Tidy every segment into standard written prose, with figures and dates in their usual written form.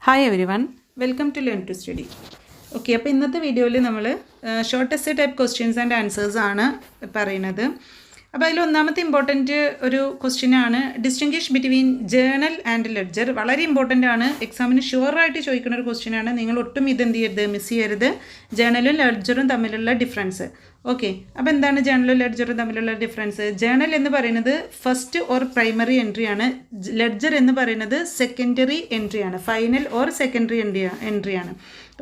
Hi everyone, welcome to learn to study. Okay, അപ്പോൾ ഇന്നത്തെ വീഡിയോയിൽ നമ്മൾ shortest type questions and answers ആണ് പറയുന്നത്. അപ്പോൾ അതിൽ ഒന്നാമത്തെ ഇമ്പോർട്ടൻറ്റ് ഒരു ക്വസ്റ്റ്യനാണ് distinguish between journal and ledger. വളരെ ഇമ്പോർട്ടൻ്റ് ആണ്, എക്സാമിന് ഷുവറായിട്ട് ചോദിക്കുന്ന ഒരു ക്വസ്റ്റ്യനാണ്. നിങ്ങൾ ഒട്ടും ഇതെന്ത് ചെയ്യരുത്, മിസ് ചെയ്യരുത്. ജേണലും ലെഡ്ജറും തമ്മിലുള്ള ഡിഫറൻസ്. ഓക്കെ, അപ്പോൾ എന്താണ് ജേണലും ലെഡ്ജറും തമ്മിലുള്ള ഡിഫറൻസ്? ജേണൽ എന്ന് പറയുന്നത് ഫസ്റ്റ് ഓർ പ്രൈമറി എൻട്രി ആണ്. ലെഡ്ജർ എന്ന് പറയുന്നത് സെക്കൻഡറി എൻട്രി ആണ്, ഫൈനൽ ഓർ സെക്കൻഡറി എൻട്രി ആണ്.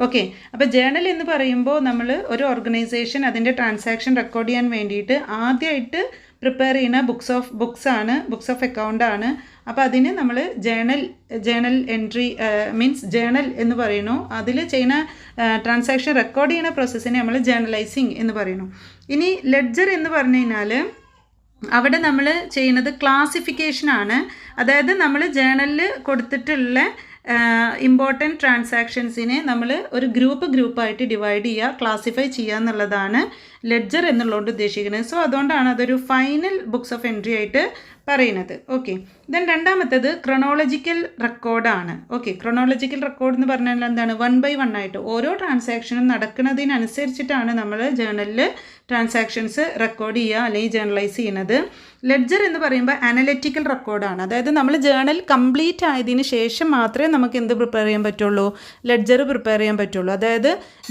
ഓക്കെ, അപ്പോൾ ജേണൽ എന്ന് പറയുമ്പോൾ നമ്മൾ ഒരു ഓർഗനൈസേഷൻ അതിൻ്റെ ട്രാൻസാക്ഷൻ റെക്കോർഡ് ചെയ്യാൻ വേണ്ടിയിട്ട് ആദ്യമായിട്ട് പ്രിപ്പയർ ചെയ്യുന്ന ബുക്സ് ഓഫ് അക്കൗണ്ട് ആണ്. അപ്പോൾ അതിന് നമ്മൾ ജേണൽ എൻട്രി മീൻസ് ജേണൽ എന്ന് പറയുന്നു. അതിൽ ചെയ്യുന്ന ട്രാൻസാക്ഷൻ റെക്കോർഡ് ചെയ്യുന്ന പ്രോസസ്സിനെ നമ്മൾ ജേണലൈസിങ് എന്ന് പറയുന്നു. ഇനി ലെഡ്ജർ എന്ന് പറഞ്ഞു കഴിഞ്ഞാൽ അവിടെ നമ്മൾ ചെയ്യുന്നത് ക്ലാസിഫിക്കേഷനാണ്. അതായത് നമ്മൾ ജേണലിൽ കൊടുത്തിട്ടുള്ള ഇമ്പോർട്ടൻറ്റ് ട്രാൻസാക്ഷൻസിനെ നമ്മൾ ഒരു ഗ്രൂപ്പായിട്ട് ഡിവൈഡ് ചെയ്യുക, ക്ലാസിഫൈ ചെയ്യുക എന്നുള്ളതാണ് ലെഡ്ജർ എന്നുള്ളതുകൊണ്ട് ഉദ്ദേശിക്കുന്നത്. സോ അതുകൊണ്ടാണ് അതൊരു ഫൈനൽ ബുക്സ് ഓഫ് എൻട്രി ആയിട്ട് പറയുന്നത്. ഓക്കെ, ദെൻ രണ്ടാമത്തേത് ക്രൊണോളജിക്കൽ റെക്കോർഡാണ്. ഓക്കെ, ക്രൊണോളജിക്കൽ റെക്കോർഡ് എന്ന് പറഞ്ഞാൽ എന്താണ്? 1 by 1 ആയിട്ട് ഓരോ ട്രാൻസാക്ഷനും നടക്കുന്നതിനനുസരിച്ചിട്ടാണ് നമ്മൾ ജേണലിൽ ട്രാൻസാക്ഷൻസ് റെക്കോർഡ് ചെയ്യുക അല്ലെങ്കിൽ ജേണലൈസ് ചെയ്യുന്നത്. ലെഡ്ജർ എന്ന് പറയുമ്പോൾ അനലിറ്റിക്കൽ റെക്കോർഡാണ്. അതായത് നമ്മൾ ജേണൽ കംപ്ലീറ്റ് ആയതിനു ശേഷം മാത്രമേ നമുക്ക് എന്ത് പ്രിപ്പയർ ചെയ്യാൻ പറ്റുള്ളൂ? ലെഡ്ജർ പ്രിപ്പയർ ചെയ്യാൻ പറ്റുള്ളൂ. അതായത്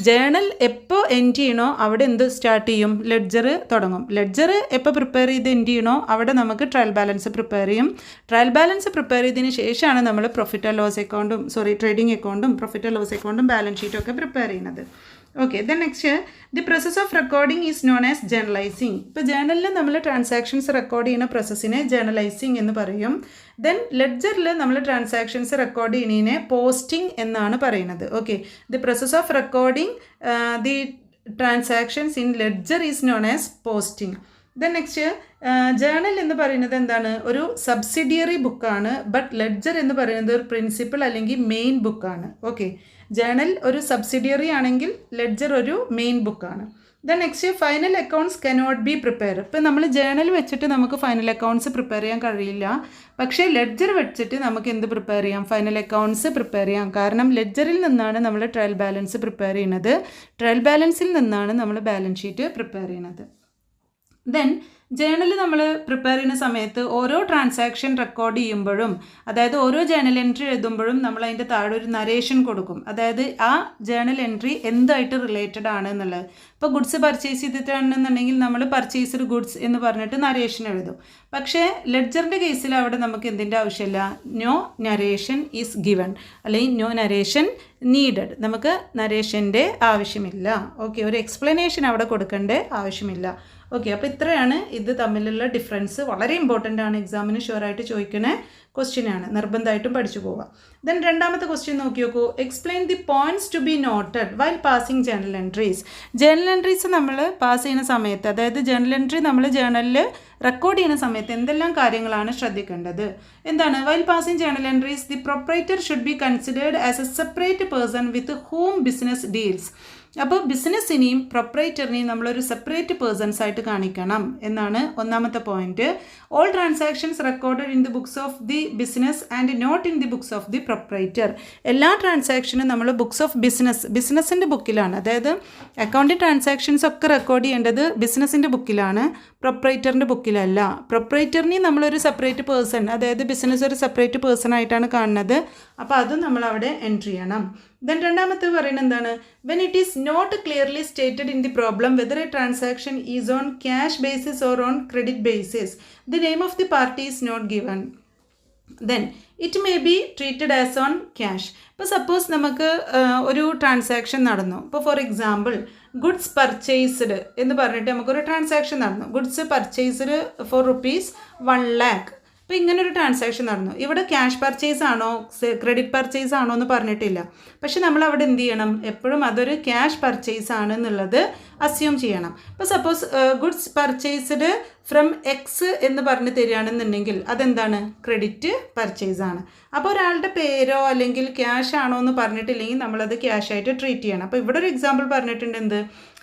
ജേണൽ എപ്പോൾ എൻഡ് ചെയ്യണോ അവിടെ എന്ത് സ്റ്റാർട്ട് ചെയ്യും? ലെഡ്ജർ തുടങ്ങും. ലെഡ്ജർ എപ്പോൾ പ്രിപ്പയർ ചെയ്ത് എൻഡ് ചെയ്യണോ അവിടെ നമുക്ക് ട്രയൽ ബാലൻസ് പ്രിപ്പയർ ചെയ്യും. ട്രയൽ ബാലൻസ് പ്രിപ്പയർ ചെയ്തതിന് ശേഷമാണ് നമ്മൾ ട്രേഡിംഗ് അക്കൗണ്ടും പ്രോഫിറ്റ് ആൻഡ് ലോസ് അക്കൗണ്ടും ബാലൻസ് ഷീറ്റും ഒക്കെ പ്രിപ്പയർ ചെയ്യുന്നത്. Okay, then next the process of recording is known as journalising. ഇപ്പോൾ ജേണലിൽ നമ്മൾ ട്രാൻസാക്ഷൻസ് റെക്കോർഡ് ചെയ്യുന്ന പ്രോസസ്സിനെ ജേണലൈസിങ് എന്ന് പറയും. ദെൻ ലെഡ്ജറിൽ നമ്മൾ ട്രാൻസാക്ഷൻസ് റെക്കോർഡ് ചെയ്യുന്നതിനെ പോസ്റ്റിംഗ് എന്നാണ് പറയുന്നത്. Okay, the process of recording the transactions in ledger is known as posting. Then next journal എന്ന് പറയുന്നത് എന്താണ്? ഒരു സബ്സിഡിയറി ബുക്കാണ്. ബട്ട് ലെഡ്ജർ എന്ന് പറയുന്നത് ഒരു പ്രിൻസിപ്പൽ അല്ലെങ്കിൽ മെയിൻ ബുക്കാണ്. ഓക്കെ, ജേണൽ ഒരു സബ്സിഡിയറി ആണെങ്കിൽ ലെഡ്ജർ ഒരു മെയിൻ ബുക്കാണ്. Then next final accounts cannot be prepare. ഇപ്പം നമ്മൾ ജേണൽ വെച്ചിട്ട് നമുക്ക് ഫൈനൽ അക്കൗണ്ട്സ് പ്രിപ്പയർ ചെയ്യാൻ കഴിയില്ല. പക്ഷേ ലെഡ്ജർ വെച്ചിട്ട് നമുക്ക് എന്ത് പ്രിപ്പയർ ചെയ്യാം? ഫൈനൽ അക്കൗണ്ട്സ് പ്രിപ്പയർ ചെയ്യാം. കാരണം ലെഡ്ജറിൽ നിന്നാണ് നമ്മൾ ട്രയൽ ബാലൻസ് പ്രിപ്പയർ ചെയ്യുന്നത്. ട്രയൽ ബാലൻസിൽ നിന്നാണ് നമ്മൾ ബാലൻസ് ഷീറ്റ് പ്രിപ്പയർ ചെയ്യുന്നത്. ദെൻ ജേണൽ നമ്മൾ പ്രിപ്പയർ ചെയ്യുന്ന സമയത്ത് ഓരോ ട്രാൻസാക്ഷൻ റെക്കോർഡ് ചെയ്യുമ്പോഴും, അതായത് ഓരോ ജേണൽ എൻട്രി എഴുതുമ്പോഴും നമ്മൾ അതിൻ്റെ താഴെ ഒരു നരേഷൻ കൊടുക്കും. അതായത് ആ ജേണൽ എൻട്രി എന്തായിട്ട് റിലേറ്റഡ് ആണ് എന്നുള്ളത്. ഇപ്പോൾ ഗുഡ്സ് പർച്ചേസ് ചെയ്തിട്ടാണെന്നുണ്ടെങ്കിൽ നമ്മൾ പർച്ചേസ്ഡ് ഗുഡ്സ് എന്ന് പറഞ്ഞിട്ട് നരേഷൻ എഴുതും. പക്ഷേ ലെഡ്ജറിൻ്റെ കേസിൽ അവിടെ നമുക്ക് എന്തിൻ്റെ ആവശ്യമില്ല? നോ നരേഷൻ ഈസ് ഗിവൺ അല്ലെങ്കിൽ നോ നരേഷൻ നീഡഡ്. നമുക്ക് നരേഷൻ്റെ ആവശ്യമില്ല. ഓക്കെ, ഒരു എക്സ്പ്ലനേഷൻ അവിടെ കൊടുക്കേണ്ട ആവശ്യമില്ല. ഓക്കെ, അപ്പോൾ ഇത്രയാണ് ഇത് തമ്മിലുള്ള ഡിഫറൻസ്. വളരെ ഇമ്പോർട്ടൻ്റ് ആണ്, എക്സാമിന് ഷുവറായിട്ട് ചോദിക്കുന്ന ക്വസ്റ്റ്യനാണ്, നിർബന്ധമായിട്ടും പഠിച്ചു പോവാം. ദെൻ രണ്ടാമത്തെ ക്വസ്റ്റ്യൻ നോക്കി നോക്കൂ. Explain the points to be noted while passing journal entries. Journal entries നമ്മൾ പാസ് ചെയ്യുന്ന സമയത്ത്, അതായത് ജേണൽ എൻട്രി നമ്മൾ ജേണലിൽ റെക്കോർഡ് ചെയ്യുന്ന സമയത്ത് എന്തെല്ലാം കാര്യങ്ങളാണ് ശ്രദ്ധിക്കേണ്ടത്? എന്താണ്? While passing journal entries the proprietor should be considered as a separate person with whom business deals. അപ്പോൾ ബിസിനസ്സിനെയും പ്രൊപ്പറേറ്ററിനെയും നമ്മളൊരു സെപ്പറേറ്റ് പേഴ്സൺസ് ആയിട്ട് കാണിക്കണം എന്നാണ് ഒന്നാമത്തെ point. All transactions recorded in the books of the business and not in the books of the proprietor. എല്ലാ ട്രാൻസാക്ഷനും നമ്മൾ ബുക്സ് ഓഫ് ബിസിനസ്സിൻ്റെ ബുക്കിലാണ്. അതായത് അക്കൗണ്ടിങ് ട്രാൻസാക്ഷൻസ് ഒക്കെ റെക്കോർഡ് ചെയ്യേണ്ടത് ബിസിനസ്സിൻ്റെ ബുക്കിലാണ്, പ്രൊപ്പറേറ്ററിൻ്റെ ബുക്കിലല്ല. പ്രൊപ്പറേറ്ററിനെയും നമ്മളൊരു സെപ്പറേറ്റ് പേഴ്സൺ, അതായത് ബിസിനസ് ഒരു സെപ്പറേറ്റ് പേഴ്സൺ ആയിട്ടാണ് കാണുന്നത്. അപ്പോൾ അതും നമ്മൾ അവിടെ എൻട്രി ചെയ്യണം. ദെൻ രണ്ടാമത്തെ പറയുന്നത് എന്താണ്? When it is not clearly stated in the problem whether a transaction is on cash basis or on credit basis, the name of the party is not given, then it may be treated as on cash. ഇപ്പോൾ suppose നമുക്ക് ഒരു transaction നടന്നു. ഇപ്പോൾ for example goods purchased എന്ന് പറഞ്ഞിട്ട് നമുക്കൊരു transaction നടന്നു. Goods purchased for ₹1 lakh. അപ്പോൾ ഇങ്ങനൊരു ട്രാൻസാക്ഷൻ നടന്നു. ഇവിടെ ക്യാഷ് പർച്ചേസ് ആണോ ക്രെഡിറ്റ് പർച്ചേസ് ആണോ എന്ന് പറഞ്ഞിട്ടില്ല. പക്ഷെ നമ്മൾ അവിടെ എന്ത് ചെയ്യണം? എപ്പോഴും അതൊരു ക്യാഷ് പർച്ചേസ് ആണ് എന്നുള്ളത് അസ്യൂം ചെയ്യണം. ഇപ്പോൾ suppose goods purchased from X എന്ന് പറഞ്ഞ് തരികയാണെന്നുണ്ടെങ്കിൽ അതെന്താണ്? ക്രെഡിറ്റ് പർച്ചേസ് ആണ്. അപ്പോൾ ഒരാളുടെ പേരോ അല്ലെങ്കിൽ ക്യാഷ് ആണോ എന്ന് പറഞ്ഞിട്ടില്ലെങ്കിൽ നമ്മളത് ക്യാഷ് ആയിട്ട് ട്രീറ്റ് ചെയ്യണം. അപ്പോൾ ഇവിടെ ഒരു എക്സാമ്പിൾ പറഞ്ഞിട്ടുണ്ട്. എന്ത്?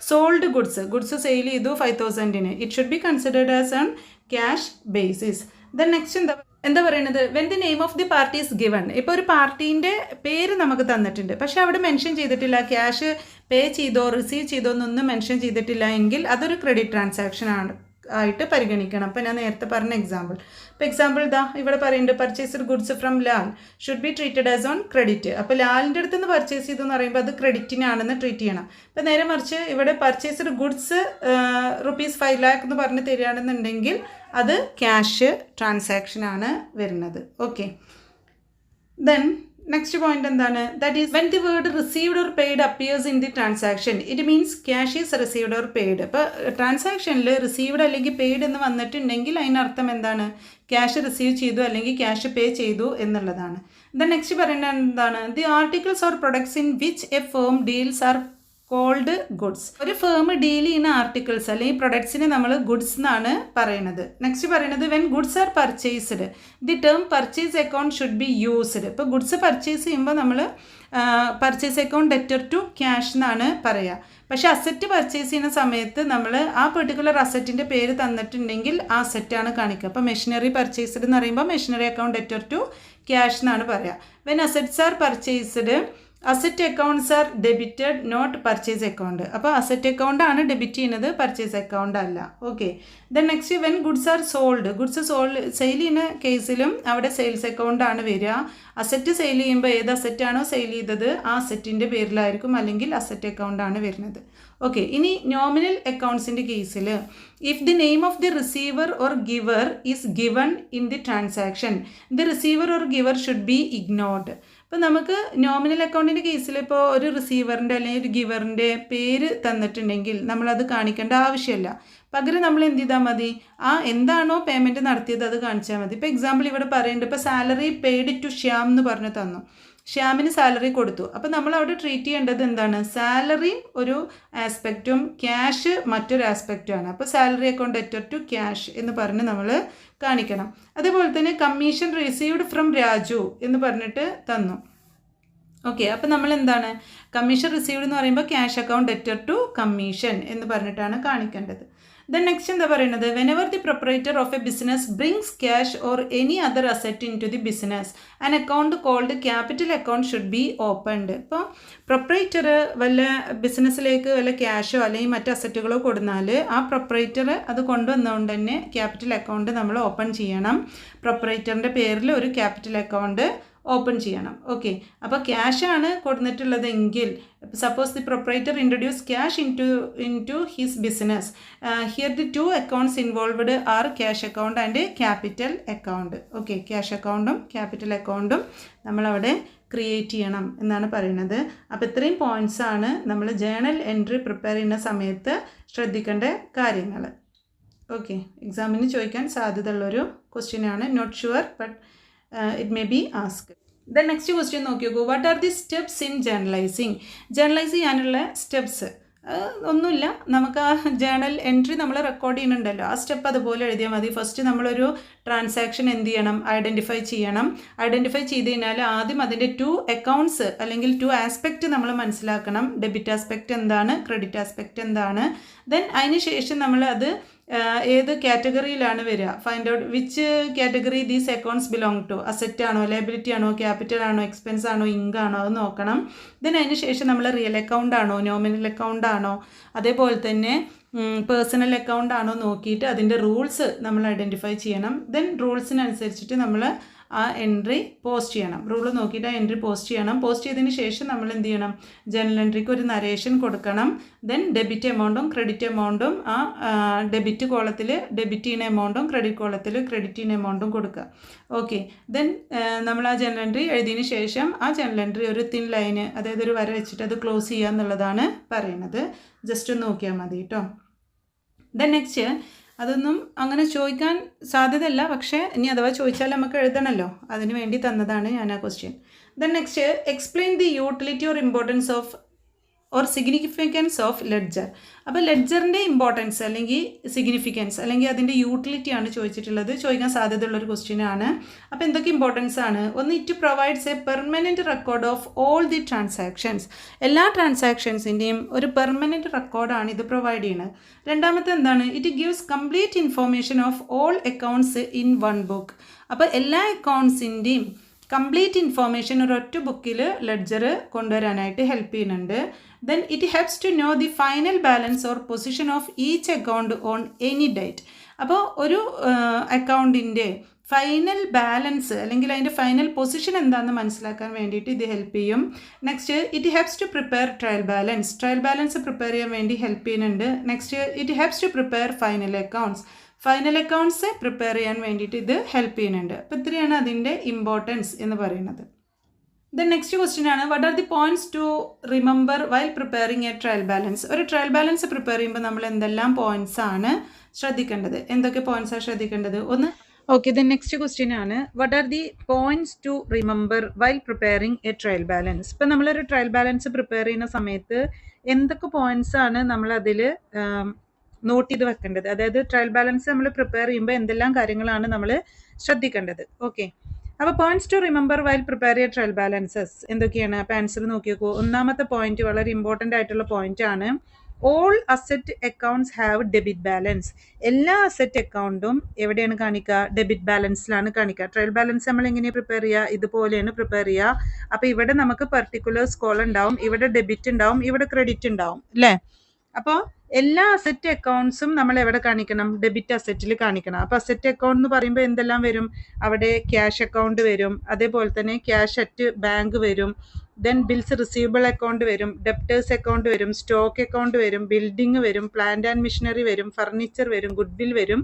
സോൾഡ് ഗുഡ്സ് സെയിൽ ചെയ്തു 5,000. It should be considered as on cash basis. Then next എന്താ? എന്താ പറയുന്നത്, when the name of the party is given. ഇപ്പോൾ ഒരു പാർട്ടീൻ്റെ പേര് നമുക്ക് തന്നിട്ടുണ്ട്, പക്ഷെ അവിടെ മെൻഷൻ ചെയ്തിട്ടില്ല, ക്യാഷ് പേ ചെയ്തോ റിസീവ് ചെയ്തോ എന്നൊന്നും മെൻഷൻ ചെയ്തിട്ടില്ല എങ്കിൽ അതൊരു ക്രെഡിറ്റ് ട്രാൻസാക്ഷൻ ആയിട്ട് പരിഗണിക്കണം. അപ്പോൾ ഞാൻ നേരത്തെ പറഞ്ഞ എക്സാമ്പിൾ. ഇപ്പോൾ എക്സാമ്പിൾ ഇവിടെ പറയുന്നുണ്ട്, purchased goods from Lal should be treated as on credit. അപ്പോൾ ലാലിൻ്റെ അടുത്ത് നിന്ന് പർച്ചേസ് ചെയ്തു എന്ന് പറയുമ്പോൾ അത് ക്രെഡിറ്റിനാണെന്ന് ട്രീറ്റ് ചെയ്യണം. അപ്പോൾ നേരെ മറിച്ച് ഇവിടെ പർച്ചേസ്ഡ് ഗുഡ്സ് ₹5 lakh എന്ന് പറഞ്ഞ് തരികയാണെന്നുണ്ടെങ്കിൽ അത് ക്യാഷ് ട്രാൻസാക്ഷനാണ് വരുന്നത്. ഓക്കെ, ദെൻ നെക്സ്റ്റ് പോയിന്റ് എന്താണ്, that is when the word received or paid appears in the transaction it means cash is received or paid. അപ്പോൾ ട്രാൻസാക്ഷനിൽ റിസീവ്ഡ് അല്ലെങ്കിൽ പെയ്ഡ് എന്ന് വന്നിട്ടുണ്ടെങ്കിൽ അതിനർത്ഥം എന്താണ്, ക്യാഷ് റിസീവ് ചെയ്തു അല്ലെങ്കിൽ ക്യാഷ് പേ ചെയ്തു എന്നുള്ളതാണ്. ദെൻ നെക്സ്റ്റ് പറയുന്നത് എന്താണ്, the articles or products in which a firm deals are called goods. ഒരു ഫേം ഡീൽ ചെയ്യുന്ന ആർട്ടിക്കിൾസ് അല്ലെങ്കിൽ പ്രൊഡക്ട്സിനെ നമ്മൾ ഗുഡ്സ് എന്നാണ് പറയുന്നത്. നെക്സ്റ്റ് പറയുന്നത് when goods are purchased the term purchase account should be used. ഇപ്പോൾ ഗുഡ്സ് പർച്ചേസ് ചെയ്യുമ്പോൾ നമ്മൾ purchase account debtor to cash എന്നാണ് പറയുക. പക്ഷേ അസറ്റ് പർച്ചേസ് ചെയ്യുന്ന സമയത്ത് നമ്മൾ ആ പെർട്ടിക്കുലർ അസറ്റിൻ്റെ പേര് തന്നിട്ടുണ്ടെങ്കിൽ ആ അസറ്റാണ് കാണിക്കുക. അപ്പോൾ മെഷീനറി പർച്ചേസ്ഡ് എന്ന് പറയുമ്പോൾ machinery account debtor to cash എന്നാണ് പറയുക. When assets are purchased asset accounts are debited not purchase account. അപ്പോൾ അസറ്റ് അക്കൗണ്ട് ആണ് ഡെബിറ്റ് ചെയ്യുന്നത്, പർച്ചേസ് അക്കൗണ്ട് അല്ല. Okay, then next when goods are sold, goods sale ചെയ്യുന്ന കേസിലും അവിടെ സെയിൽസ് അക്കൗണ്ട് ആണ് വരിക. അസറ്റ് സെയിൽ ചെയ്യുമ്പോൾ ഏത് അസറ്റാണോ സെയിൽ ചെയ്തത് ആ അസറ്റിൻ്റെ പേരിലായിരിക്കും, അല്ലെങ്കിൽ അസറ്റ് അക്കൗണ്ട് ആണ് വരുന്നത്. ഓക്കെ, ഇനി നോമിനൽ അക്കൗണ്ട്സിൻ്റെ കേസിൽ if the name of the receiver or giver is given in the transaction the receiver or giver should be ignored. അപ്പോൾ നമുക്ക് നോമിനൽ അക്കൗണ്ടിൻ്റെ കേസിൽ ഇപ്പോൾ ഒരു റിസീവറിൻ്റെ അല്ലെങ്കിൽ ഒരു ഗിവറിൻ്റെ പേര് തന്നിട്ടുണ്ടെങ്കിൽ നമ്മളത് കാണിക്കേണ്ട ആവശ്യമില്ല. പകരം നമ്മൾ എന്ത് ചെയ്താൽ മതി, ആ എന്താണോ പേയ്മെൻറ്റ് നടത്തിയത് അത് കാണിച്ചാൽ മതി. ഇപ്പോൾ എക്സാമ്പിൾ ഇവിടെ പറയുന്നുണ്ട്, ഇപ്പോൾ സാലറി പെയ്ഡ് ടു ശ്യാം എന്ന് പറഞ്ഞ് തന്നു, ശ്യാമിന് സാലറി കൊടുത്തു. അപ്പോൾ നമ്മൾ അവിടെ ട്രീറ്റ് ചെയ്യേണ്ടത് എന്താണ്, സാലറി ഒരു ആസ്പെക്റ്റും ക്യാഷ് മറ്റൊരു ആസ്പെക്റ്റുമാണ്. അപ്പോൾ salary account debtor to cash എന്ന് പറഞ്ഞ് നമ്മൾ കാണിക്കണം. അതേപോലെ തന്നെ കമ്മീഷൻ റിസീവ്ഡ് ഫ്രം രാജു എന്ന് പറഞ്ഞിട്ട് തന്നു. ഓക്കെ, അപ്പോൾ നമ്മൾ എന്താണ്, കമ്മീഷൻ റിസീവ്ഡ് എന്ന് പറയുമ്പോൾ cash account debtor to commission എന്ന് പറഞ്ഞിട്ടാണ് കാണിക്കേണ്ടത്. ദെൻ നെക്സ്റ്റ് എന്താ പറയുന്നത്, whenever the proprietor of a business brings cash or any other asset into the business an account called capital account should be opened. ഇപ്പോൾ proprietor വല്ല ബിസിനസ്സിലേക്ക് വല്ല ക്യാഷോ അല്ലെങ്കിൽ മറ്റ് അസറ്റുകളോ കൊടുത്താൽ ആ പ്രൊപ്പറേറ്റർ അത് കൊണ്ടുവന്നുകൊണ്ട് തന്നെ ക്യാപിറ്റൽ അക്കൗണ്ട് നമ്മൾ ഓപ്പൺ ചെയ്യണം. പ്രൊപ്പറേറ്ററിൻ്റെ പേരിൽ ഒരു ക്യാപിറ്റൽ അക്കൗണ്ട് ഓപ്പൺ ചെയ്യണം. ഓക്കെ, അപ്പോൾ ക്യാഷാണ് കൊടുത്തിട്ടുള്ളതെങ്കിൽ suppose the proprietor introduce cash into his business here the 2 accounts involved are cash account and capital account. Okay, cash അക്കൗണ്ടും ക്യാപിറ്റൽ അക്കൗണ്ടും നമ്മളവിടെ ക്രിയേറ്റ് ചെയ്യണം എന്നാണ് പറയുന്നത്. അപ്പോൾ ഇത്രയും പോയിൻറ്റ്സാണ് നമ്മൾ ജേണൽ എൻട്രി പ്രിപ്പയർ ചെയ്യുന്ന സമയത്ത് ശ്രദ്ധിക്കേണ്ട കാര്യങ്ങൾ. ഓക്കെ, എക്സാമിന് ചോദിക്കാൻ സാധ്യതയുള്ളൊരു ക്വസ്റ്റ്യനാണ്, not sure but it may be asked. The next question നോക്കി നോക്കൂ, what are the steps in journalizing? Journalise ചെയ്യാനുള്ള സ്റ്റെപ്സ് ഒന്നുമില്ല, നമുക്ക് ആ ജേണൽ എൻട്രി നമ്മൾ റെക്കോർഡ് ചെയ്യുന്നുണ്ടല്ലോ, ആ സ്റ്റെപ്പ് അതുപോലെ എഴുതിയാൽ മതി. ഫസ്റ്റ് നമ്മളൊരു ട്രാൻസാക്ഷൻ എന്ത് ചെയ്യണം, ഐഡൻറ്റിഫൈ ചെയ്യണം. ഐഡൻറ്റിഫൈ ചെയ്ത് കഴിഞ്ഞാൽ ആദ്യം അതിൻ്റെ 2 അക്കൗണ്ട്സ് അല്ലെങ്കിൽ 2 ആസ്പെക്റ്റ് നമ്മൾ മനസ്സിലാക്കണം. ഡെബിറ്റ് ആസ്പെക്റ്റ് എന്താണ്, ക്രെഡിറ്റ് ആസ്പെക്റ്റ് എന്താണ്. ദെൻ അതിന് ശേഷം നമ്മൾ അത് ഏത് കാറ്റഗറിയിലാണ് വരിക, find out which category these accounts belong to. Asset ആണോ, ലയബിലിറ്റി ആണോ, ക്യാപിറ്റൽ ആണോ, എക്സ്പെൻസ് ആണോ, ഇൻകം ആണോ, അത് നോക്കണം. ദെൻ അതിന് ശേഷം നമ്മൾ റിയൽ അക്കൗണ്ട് ആണോ, നോമിനൽ അക്കൗണ്ട് ആണോ, അതേപോലെ തന്നെ പേഴ്സണൽ അക്കൗണ്ട് ആണോ നോക്കിയിട്ട് അതിൻ്റെ റൂൾസ് നമ്മൾ ഐഡൻറ്റിഫൈ ചെയ്യണം. ദെൻ റൂൾസിനനുസരിച്ചിട്ട് നമ്മൾ ആ എൻട്രി പോസ്റ്റ് ചെയ്യണം. റൂൾ നോക്കിയിട്ട് ആ എൻട്രി പോസ്റ്റ് ചെയ്യണം. പോസ്റ്റ് ചെയ്തതിന് ശേഷം നമ്മൾ എന്ത് ചെയ്യണം, ജേർണൽ എൻട്രിക്ക് ഒരു നരേഷൻ കൊടുക്കണം. ദെൻ ഡെബിറ്റ് എമൗണ്ടും ക്രെഡിറ്റ് എമൗണ്ടും ആ ഡെബിറ്റ് കോളത്തിൽ ഡെബിറ്റ് ചെയ്യുന്ന എമൗണ്ടും ക്രെഡിറ്റ് കോളത്തിൽ ക്രെഡിറ്റ് ചെയ്യുന്ന എമൗണ്ടും കൊടുക്കുക. ഓക്കെ, ദെൻ നമ്മൾ ആ ജേർണൽ എൻട്രി എഴുതിയതിന് ശേഷം ആ ജേർണൽ എൻട്രി ഒരു തിൻ ലൈന്, അതായത് ഒരു വര വെച്ചിട്ട് അത് ക്ലോസ് ചെയ്യുക എന്നുള്ളതാണ് പറയുന്നത്. ജസ്റ്റ് ഒന്ന് നോക്കിയാൽ മതി കേട്ടോ. ദെൻ നെക്സ്റ്റ്, അതൊന്നും അങ്ങനെ ചോദിക്കാൻ സാധ്യതയില്ല, പക്ഷേ ഇനി അഥവാ ചോദിച്ചാൽ നമുക്ക് എഴുതണമല്ലോ, അതിന് വേണ്ടി തന്നതാണ് ഞാൻ ആ question. Then next, explain the utility or importance or significance of ledger. അപ്പോൾ ലെഡ്ജറിൻ്റെ ഇമ്പോർട്ടൻസ് അല്ലെങ്കിൽ സിഗ്നിഫിക്കൻസ് അല്ലെങ്കിൽ അതിൻ്റെ യൂട്ടിലിറ്റിയാണ് ചോദിച്ചിട്ടുള്ളത്, ചോദിക്കാൻ സാധ്യതയുള്ളൊരു ക്വസ്റ്റ്യൻ ആണ്. അപ്പോൾ എന്തൊക്കെ ഇമ്പോർട്ടൻസ് ആണ്? ഒന്ന്, it provides A permanent record of all the transactions. എല്ലാ ട്രാൻസാക്ഷൻസിൻ്റെയും ഒരു പെർമനൻറ്റ് റെക്കോർഡാണ് ഇത് പ്രൊവൈഡ് ചെയ്യുന്നത്. രണ്ടാമത്തെ എന്താണ്? It gives complete information of all accounts in one book. അപ്പോൾ എല്ലാ അക്കൗണ്ട്സിൻ്റെയും കംപ്ലീറ്റ് ഇൻഫോർമേഷൻ ഒരൊറ്റ ബുക്കിൽ ലെഡ്ജർ കൊണ്ടുവരാനായിട്ട് ഹെൽപ്പ് ചെയ്യുന്നുണ്ട്. Then it helps to know the final balance or position of each account on any date. അപ്പോൾ ഒരു അക്കൗണ്ടിൻ്റെ ഫൈനൽ ബാലൻസ് അല്ലെങ്കിൽ അതിൻ്റെ ഫൈനൽ പൊസിഷൻ എന്താണെന്ന് മനസ്സിലാക്കാൻ വേണ്ടിയിട്ട് ഇത് ഹെൽപ്പ് ചെയ്യും. Next, it helps to prepare trial balance. Trial balance prepare ചെയ്യാൻ വേണ്ടി ഹെൽപ്പ് ചെയ്യുന്നുണ്ട്. Next, it helps to prepare final accounts. Final accounts prepare ചെയ്യാൻ വേണ്ടിയിട്ട് ഇത് ഹെൽപ്പ് ചെയ്യുന്നുണ്ട്. അപ്പോൾ ഇത്രയാണ് അതിൻ്റെ ഇമ്പോർട്ടൻസ് എന്ന് പറയുന്നത്. ദെൻ നെക്സ്റ്റ് ക്വസ്റ്റ്യൻ ആണ്, what are the points to remember while preparing a trial balance. ഒരു ട്രയൽ ബാലൻസ് പ്രിപ്പയർ ചെയ്യുമ്പോൾ നമ്മൾ എന്തെല്ലാം പോയിന്റ്സ് ആണ് ശ്രദ്ധിക്കേണ്ടത്? എന്തൊക്കെ പോയിന്റ്സ് ആണ് ശ്രദ്ധിക്കേണ്ടത്? ഒന്ന്, ഓക്കെ, ദെൻ നെക്സ്റ്റ് ക്വസ്റ്റ്യൻ ആണ്, what are the points to remember while preparing a trial balance. ഇപ്പം നമ്മളൊരു ട്രയൽ ബാലൻസ് പ്രിപ്പയർ ചെയ്യുന്ന സമയത്ത് എന്തൊക്കെ പോയിന്റ്സ് ആണ് നമ്മളതിൽ നോട്ട് ചെയ്ത് വെക്കേണ്ടത്? അതായത് ട്രയൽ ബാലൻസ് നമ്മൾ പ്രിപ്പയർ ചെയ്യുമ്പോൾ എന്തെല്ലാം കാര്യങ്ങളാണ് നമ്മൾ ശ്രദ്ധിക്കേണ്ടത്? ഓക്കെ, അപ്പോൾ points to remember while prepare ചെയ്യുക ട്രയൽ ബാലൻസസ് എന്തൊക്കെയാണ്? അപ്പോൾ ആൻസർ നോക്കി നോക്കൂ. ഒന്നാമത്തെ പോയിന്റ് വളരെ ഇമ്പോർട്ടൻ്റ് ആയിട്ടുള്ള പോയിന്റ് ആണ്, all asset accounts have debit balance. എല്ലാ അസറ്റ് അക്കൗണ്ടും എവിടെയാണ് കാണിക്കുക? ഡെബിറ്റ് ബാലൻസിലാണ് കാണിക്കുക. ട്രയൽ ബാലൻസ് നമ്മൾ എങ്ങനെയാണ് പ്രിപ്പയർ ചെയ്യുക? ഇതുപോലെയാണ് പ്രിപ്പയർ ചെയ്യുക. അപ്പോൾ ഇവിടെ നമുക്ക് പെർട്ടിക്കുലർ കോൾ ഉണ്ടാവും, ഇവിടെ ഡെബിറ്റ് ഉണ്ടാവും, ഇവിടെ ക്രെഡിറ്റ് ഉണ്ടാവും, അല്ലേ? അപ്പോൾ എല്ലാ അസറ്റ് അക്കൗണ്ട്സും നമ്മൾ എവിടെ കാണിക്കണം? ഡെബിറ്റ് അസറ്റിൽ കാണിക്കണം. അപ്പോൾ അസറ്റ് അക്കൗണ്ട് എന്ന് പറയുമ്പോൾ എന്തെല്ലാം വരും? അവിടെ ക്യാഷ് അക്കൗണ്ട് വരും, അതേപോലെ തന്നെ ക്യാഷ് അറ്റ് ബാങ്ക് വരും, ദെൻ ബിൽസ് റിസീവബിൾ അക്കൗണ്ട് വരും, ഡെപ്റ്റേഴ്സ് അക്കൗണ്ട് വരും, സ്റ്റോക്ക് അക്കൗണ്ട് വരും, ബിൽഡിംഗ് വരും, പ്ലാന്റ് ആൻഡ് മെഷീനറി വരും, ഫർണിച്ചർ വരും, ഗുഡ് വിൽ വരും,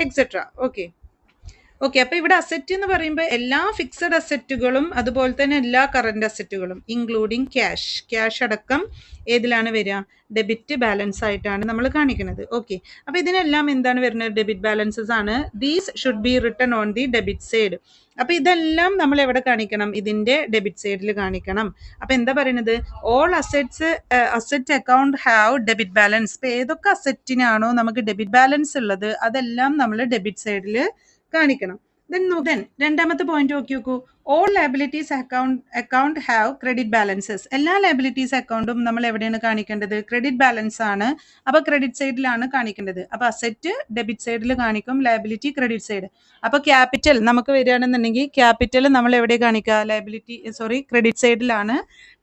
എക്സെട്ര. ഓക്കെ, അപ്പോൾ ഇവിടെ അസറ്റ് എന്ന് പറയുമ്പോൾ എല്ലാ ഫിക്സഡ് അസറ്റുകളും അതുപോലെ തന്നെ എല്ലാ കറണ്ട് അസറ്റുകളും ഇൻക്ലൂഡിങ് ക്യാഷ് അടക്കം ഏതിലാണ് വരിക? ഡെബിറ്റ് ബാലൻസ് ആയിട്ടാണ് നമ്മൾ കാണിക്കുന്നത്. ഓക്കെ, അപ്പോൾ ഇതിനെല്ലാം എന്താണ് വരുന്നത്? ഡെബിറ്റ് ബാലൻസസ് ആണ്. These should be written on the debit side. അപ്പോൾ ഇതെല്ലാം നമ്മൾ എവിടെ കാണിക്കണം? ഇതിൻ്റെ ഡെബിറ്റ് സൈഡിൽ കാണിക്കണം. അപ്പോൾ എന്താ പറയുന്നത്? All asset account have debit balance. ഇപ്പോൾ ഏതൊക്കെ അസറ്റിനാണോ നമുക്ക് ഡെബിറ്റ് ബാലൻസ് ഉള്ളത് അതെല്ലാം നമ്മൾ ഡെബിറ്റ് സൈഡിൽ കാണിക്കണം. ദെൻ രണ്ടാമത്തെ പോയിന്റ് നോക്കി നോക്കൂ, all liabilities account have credit balances. എല്ലാ ലയബിലിറ്റീസ് അക്കൗണ്ടും നമ്മൾ എവിടെയാണ് കാണിക്കേണ്ടത്? ക്രെഡിറ്റ് ബാലൻസ് ആണ്. അപ്പോൾ ക്രെഡിറ്റ് സൈഡിലാണ് കാണിക്കേണ്ടത്. അപ്പോൾ അസറ്റ് ഡെബിറ്റ് സൈഡിൽ കാണിക്കും, ലയബിലിറ്റി ക്രെഡിറ്റ് സൈഡ്. അപ്പോൾ ക്യാപിറ്റൽ നമുക്ക് വരികയാണെന്നുണ്ടെങ്കിൽ ക്യാപിറ്റൽ നമ്മൾ എവിടെ കാണിക്കുക? ക്രെഡിറ്റ് സൈഡിലാണ്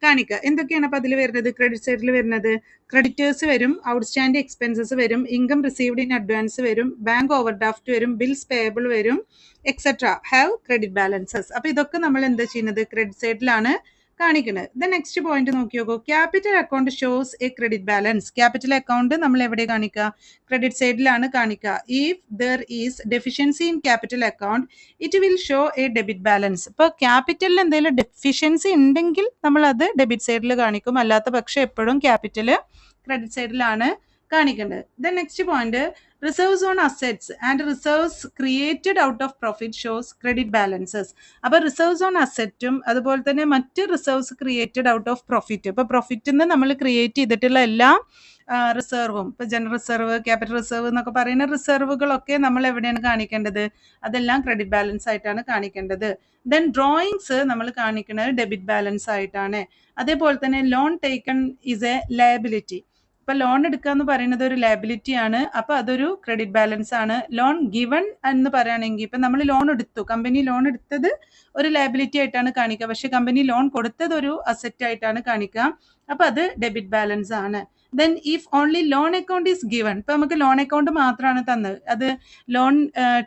കാണിക്കുക. എന്തൊക്കെയാണ് അപ്പോൾ അതിൽ വരുന്നത്? ക്രെഡിറ്റ് സൈഡിൽ വരുന്നത് ക്രെഡിറ്റേഴ്സ് വരും, ഔട്ട്സ്റ്റാൻഡിംഗ് എക്സ്പെൻസസ് വരും, ഇൻകം റിസീവ്ഡ് ഇൻ അഡ്വാൻസ് വരും, ബാങ്ക് ഓവർഡ്രാഫ്റ്റ് വരും, ബിൽസ് പേയബിൾ വരും, എക്സെട്ര ഹാവ് ക്രെഡിറ്റ് ബാലൻസസ്. അപ്പോൾ ഇതൊക്കെ നമ്മൾ എന്താ ചെയ്യുന്നത്? ക്രെഡിറ്റ് സൈഡിലാണ് കാണിക്കുന്നത്. ദെൻ നെക്സ്റ്റ് പോയിന്റ് നോക്കി നോക്കൂ, capital account shows A credit balance. Capital account നമ്മൾ എവിടെ കാണിക്കുക? ക്രെഡിറ്റ് സൈഡിലാണ് കാണിക്കുക. If there is deficiency in capital account it will show A debit balance. ഇപ്പോൾ ക്യാപിറ്റലിൽ എന്തെങ്കിലും ഡെഫിഷ്യൻസി ഉണ്ടെങ്കിൽ നമ്മൾ അത് ഡെബിറ്റ് സൈഡിൽ കാണിക്കും, അല്ലാത്ത പക്ഷം എപ്പോഴും ക്യാപിറ്റൽ ക്രെഡിറ്റ് സൈഡിലാണ് കാണിക്കേണ്ടത്. Then next point, reserves on assets and reserves created out of profit shows credit balances. അപ്പോൾ റിസർവ്സ് ഓൺ അസറ്റും അതുപോലെ തന്നെ മറ്റ് reserves created out of profit. ഇപ്പോൾ പ്രോഫിറ്റിൽ നിന്ന് നമ്മൾ ക്രിയേറ്റ് ചെയ്തിട്ടുള്ള എല്ലാ റിസർവും, ഇപ്പോൾ ജനറൽ റിസർവ്, ക്യാപിറ്റൽ റിസർവ് എന്നൊക്കെ പറയുന്ന റിസർവുകളൊക്കെ നമ്മൾ എവിടെയാണ് കാണിക്കേണ്ടത്? അതെല്ലാം ക്രെഡിറ്റ് ബാലൻസ് ആയിട്ടാണ് കാണിക്കേണ്ടത്. ദെൻ ഡ്രോയിങ്സ് നമ്മൾ കാണിക്കുന്നത് ഡെബിറ്റ് ബാലൻസ് ആയിട്ടാണ്. അതേപോലെ തന്നെ loan taken is A liability. ഇപ്പൊ ലോൺ എടുക്കുക എന്ന് പറയുന്നത് ഒരു ലയബിലിറ്റി ആണ്, അപ്പൊ അതൊരു ക്രെഡിറ്റ് ബാലൻസ് ആണ്. ലോൺ ഗിവൺ എന്ന് പറയുകയാണെങ്കിൽ ഇപ്പൊ നമ്മൾ ലോൺ എടുത്തു, കമ്പനി ലോൺ എടുത്തത് ഒരു ലയബിലിറ്റി ആയിട്ടാണ് കാണിക്കുക, പക്ഷെ കമ്പനി ലോൺ കൊടുത്തത് ഒരു അസറ്റ് ആയിട്ടാണ് കാണിക്കുക, അപ്പൊ അത് ഡെബിറ്റ് ബാലൻസ് ആണ്. Then if only loan account is given, ഇപ്പൊ നമുക്ക് ലോൺ അക്കൗണ്ട് മാത്രമാണ് തന്നത്, അത് ലോൺ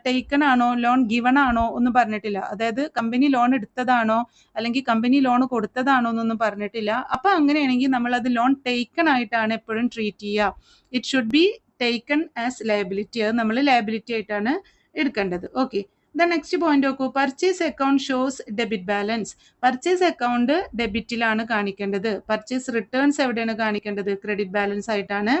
ടേക്കൺ ആണോ ലോൺ ഗിവൺ ആണോ ഒന്നും പറഞ്ഞിട്ടില്ല, അതായത് കമ്പനി ലോൺ എടുത്തതാണോ അല്ലെങ്കിൽ കമ്പനി ലോൺ കൊടുത്തതാണോ എന്നൊന്നും പറഞ്ഞിട്ടില്ല. അപ്പൊ അങ്ങനെയാണെങ്കിൽ നമ്മൾ അത് ലോൺ ടേക്കൺ ആയിട്ടാണ് എപ്പോഴും ട്രീറ്റ് ചെയ്യുക. It should be taken as liability, അത് നമ്മൾ ലയബിലിറ്റി ആയിട്ടാണ് എടുക്കേണ്ടത്. ഓക്കെ, ദ നെക്സ്റ്റ് പോയിന്റ് നോക്കൂ, purchase account shows debit balance. Purchase account ഡെബിറ്റിലാണ് കാണിക്കേണ്ടത്, പർച്ചേസ് റിട്ടേൺസ് എവിടെയാണ് കാണിക്കേണ്ടത്? ക്രെഡിറ്റ് ബാലൻസ് ആയിട്ടാണ്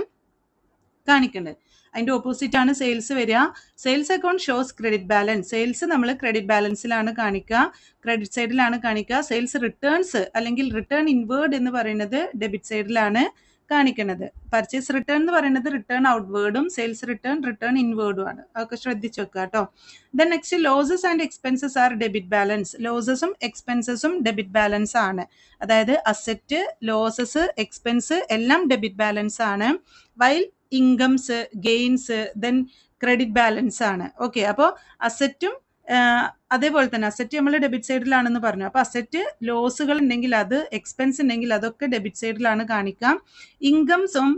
കാണിക്കേണ്ടത്. അതിൻ്റെ ഓപ്പോസിറ്റ് ആണ് സെയിൽസ് വരിക. Sales account shows credit balance. Sales നമ്മൾ ക്രെഡിറ്റ് ബാലൻസിലാണ് കാണിക്കുക, ക്രെഡിറ്റ് സൈഡിലാണ് കാണിക്കുക. സെയിൽസ് റിട്ടേൺസ് അല്ലെങ്കിൽ റിട്ടേൺ ഇൻവേർഡ് എന്ന് പറയുന്നത് ഡെബിറ്റ് സൈഡിലാണ് കാണിക്കുന്നത്. പർച്ചേസ് റിട്ടേൺ എന്ന് പറയുന്നത് റിട്ടേൺ ഔട്ട്വേർഡും സെയിൽസ് റിട്ടേൺ ഇൻവേർഡും ആണ്. അതൊക്കെ ശ്രദ്ധിച്ചു വെക്കുക കേട്ടോ. Then next losses and expenses are debit balance. ലോസസും എക്സ്പെൻസസും ഡെബിറ്റ് ബാലൻസ് ആണ്. അതായത് അസറ്റ്, ലോസസ്, എക്സ്പെൻസ് എല്ലാം ഡെബിറ്റ് ബാലൻസ് ആണ്. While incomes, gains, then credit balance ആണ്. ഓക്കെ, അപ്പോൾ അസറ്റും അതേപോലെ തന്നെ അസറ്റ് നമ്മൾ ഡെബിറ്റ് സൈഡിലാണെന്ന് പറഞ്ഞു. അപ്പോൾ അസറ്റ് ലോസുകൾ ഉണ്ടെങ്കിൽ അത്, എക്സ്പെൻസ് ഉണ്ടെങ്കിൽ അതൊക്കെ ഡെബിറ്റ് സൈഡിലാണ് കാണിക്കാം. ഇൻകംസും